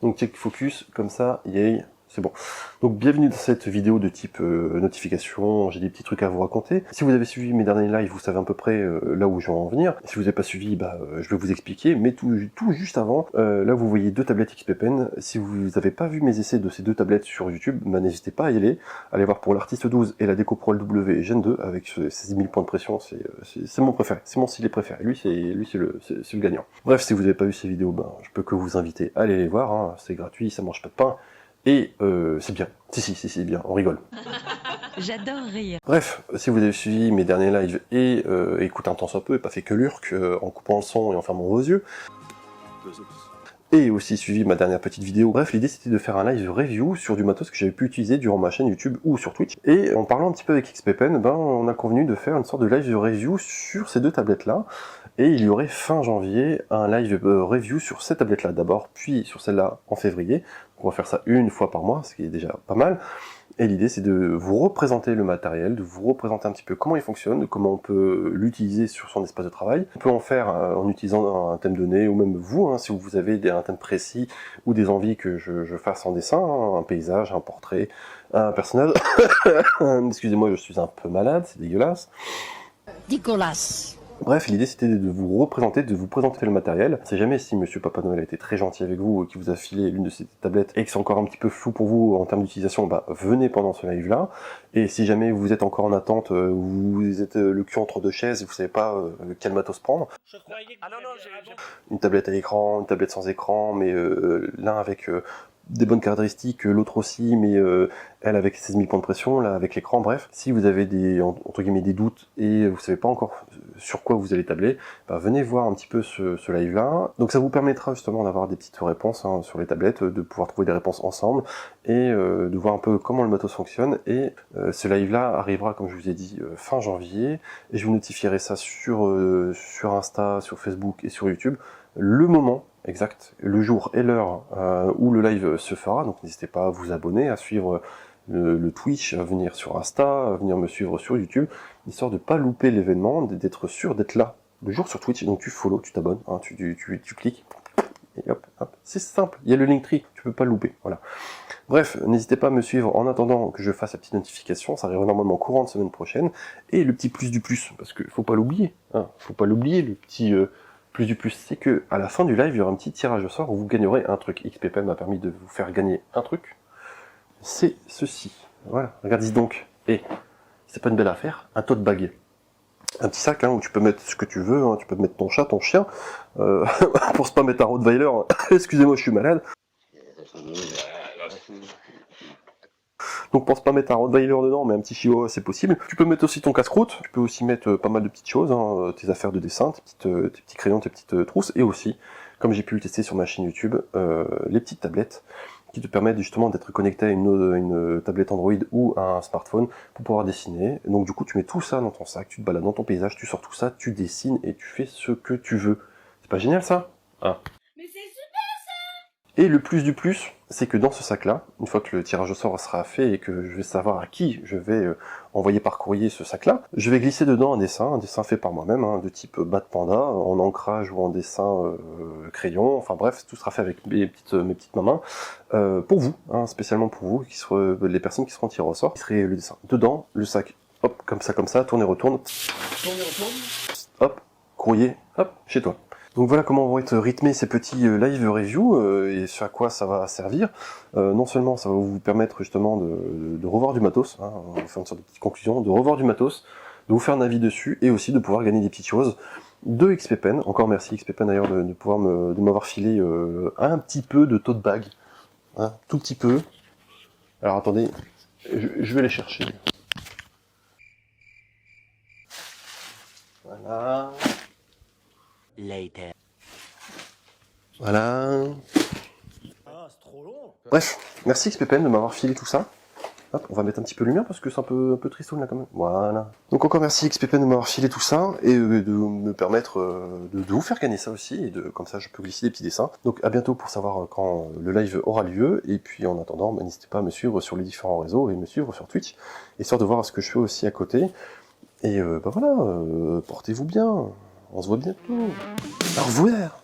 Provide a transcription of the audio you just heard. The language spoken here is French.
Donc check focus, comme ça, yay, c'est bon. Donc bienvenue dans cette vidéo de type notification, j'ai des petits trucs à vous raconter. Si vous avez suivi mes derniers lives, vous savez à peu près là où je vais en venir. Si vous n'avez pas suivi, je vais vous expliquer, mais tout juste avant, là vous voyez deux tablettes XP-Pen. Si vous n'avez pas vu mes essais de ces deux tablettes sur YouTube, n'hésitez pas à y aller. Allez voir pour l'Artiste 12 et la Deco Pro LW Gen 2 avec 16 000 points de pression, c'est mon préféré, c'est mon style préféré. Lui c'est le gagnant. Bref, si vous n'avez pas vu ces vidéos, je peux que vous inviter à aller les voir, hein. C'est gratuit, ça mange pas de pain. Et c'est bien. Si, c'est bien, on rigole. J'adore rire. Bref, si vous avez suivi mes derniers lives et écouté un temps soit peu et pas fait que l'urk en coupant le son et en fermant vos yeux, et aussi suivi ma dernière petite vidéo, bref, l'idée c'était de faire un live review sur du matos que j'avais pu utiliser durant ma chaîne YouTube ou sur Twitch. Et en parlant un petit peu avec XP-Pen, on a convenu de faire une sorte de live review sur ces deux tablettes-là. Et il y aurait fin janvier un live review sur ces tablettes-là d'abord, puis sur celle-là en février. On va faire ça une fois par mois, ce qui est déjà pas mal. Et l'idée c'est de vous représenter le matériel, de vous représenter un petit peu comment il fonctionne, comment on peut l'utiliser sur son espace de travail. On peut en faire en utilisant un thème donné, ou même vous, si vous avez un thème précis, ou des envies que je fasse en dessin, un paysage, un portrait, un personnage. Excusez-moi, je suis un peu malade, c'est dégueulasse. Dégueulasse. Bref, l'idée c'était de vous représenter, de vous présenter le matériel. Si jamais si Monsieur Papa Noël a été très gentil avec vous et qui vous a filé l'une de ces tablettes et que c'est encore un petit peu flou pour vous en termes d'utilisation, venez pendant ce live là. Et si jamais vous êtes encore en attente, vous êtes le cul entre deux chaises et vous savez pas quel matos prendre, une tablette à écran, une tablette sans écran, mais l'un avec des bonnes caractéristiques, l'autre aussi, mais elle avec 16 000 points de pression, là avec l'écran, bref. Si vous avez des, entre guillemets, des doutes et vous savez pas encore sur quoi vous allez tabler, venez voir un petit peu ce live-là. Donc ça vous permettra justement d'avoir des petites réponses sur les tablettes, de pouvoir trouver des réponses ensemble, et de voir un peu comment le matos fonctionne. Et ce live-là arrivera, comme je vous ai dit, fin janvier, et je vous notifierai ça sur Insta, sur Facebook et sur YouTube, le moment exact, le jour et l'heure où le live se fera. Donc n'hésitez pas à vous abonner, à suivre le Twitch, à venir sur Insta, à venir me suivre sur YouTube, histoire de pas louper l'événement, d'être sûr d'être là le jour sur Twitch. Donc tu follow, tu t'abonnes, tu cliques, et hop, c'est simple, il y a le Linktree, tu peux pas le louper, voilà. Bref, n'hésitez pas à me suivre en attendant que je fasse la petite notification, ça arrivera normalement courant de semaine prochaine, et le petit plus du plus, parce que faut pas l'oublier, faut pas l'oublier, le petit plus du plus, c'est que à la fin du live, il y aura un petit tirage au sort où vous gagnerez un truc. XP-Pen m'a permis de vous faire gagner un truc, c'est ceci, voilà, regardez donc, et c'est pas une belle affaire, un tote bag. Un petit sac où tu peux mettre ce que tu veux, tu peux mettre ton chat, ton chien, pour se pas mettre un Rottweiler, excusez-moi je suis malade. Donc pense pas mettre un Rottweiler dedans, mais un petit chihuahua c'est possible. Tu peux mettre aussi ton casse-croûte, tu peux aussi mettre pas mal de petites choses, tes affaires de dessin, tes petits crayons, tes petites trousses, et aussi, comme j'ai pu le tester sur ma chaîne YouTube, les petites tablettes qui te permettent justement d'être connecté à une tablette Android ou à un smartphone pour pouvoir dessiner. Donc du coup tu mets tout ça dans ton sac, tu te balades dans ton paysage, tu sors tout ça, tu dessines et tu fais ce que tu veux. C'est pas génial ça? Mais c'est super ça. Et le plus du plus, c'est que dans ce sac-là, une fois que le tirage au sort sera fait et que je vais savoir à qui je vais envoyer par courrier ce sac-là, je vais glisser dedans un dessin fait par moi-même, de type Bad Panda, en ancrage ou en dessin crayon, enfin bref, tout sera fait avec mes petites mains, pour vous, spécialement pour vous, les personnes qui seront tirées au sort, qui serait le dessin. Dedans, le sac, hop, comme ça, tourne et retourne, hop, courrier, hop, chez toi. Donc voilà comment vont être rythmés ces petits live review et sur à quoi ça va servir. Non seulement ça va vous permettre justement de revoir du matos, on va faire une sorte de petite conclusion, de revoir du matos, de vous faire un avis dessus et aussi de pouvoir gagner des petites choses de XP-Pen. Encore merci XP-Pen d'ailleurs de m'avoir filé un petit peu de tote bag, tout petit peu. Alors attendez, je vais les chercher. Voilà. Later. Voilà. Ah, c'est trop long. Bref, merci XP-Pen de m'avoir filé tout ça. Hop, on va mettre un petit peu de lumière parce que c'est un peu tristoun là quand même. Voilà. Donc encore merci XP-Pen de m'avoir filé tout ça et de me permettre de vous faire gagner ça aussi et comme ça je peux glisser des petits dessins. Donc à bientôt pour savoir quand le live aura lieu et puis en attendant n'hésitez pas à me suivre sur les différents réseaux et me suivre sur Twitch histoire de voir ce que je fais aussi à côté. Et voilà, portez-vous bien, on se voit bientôt. Au revoir.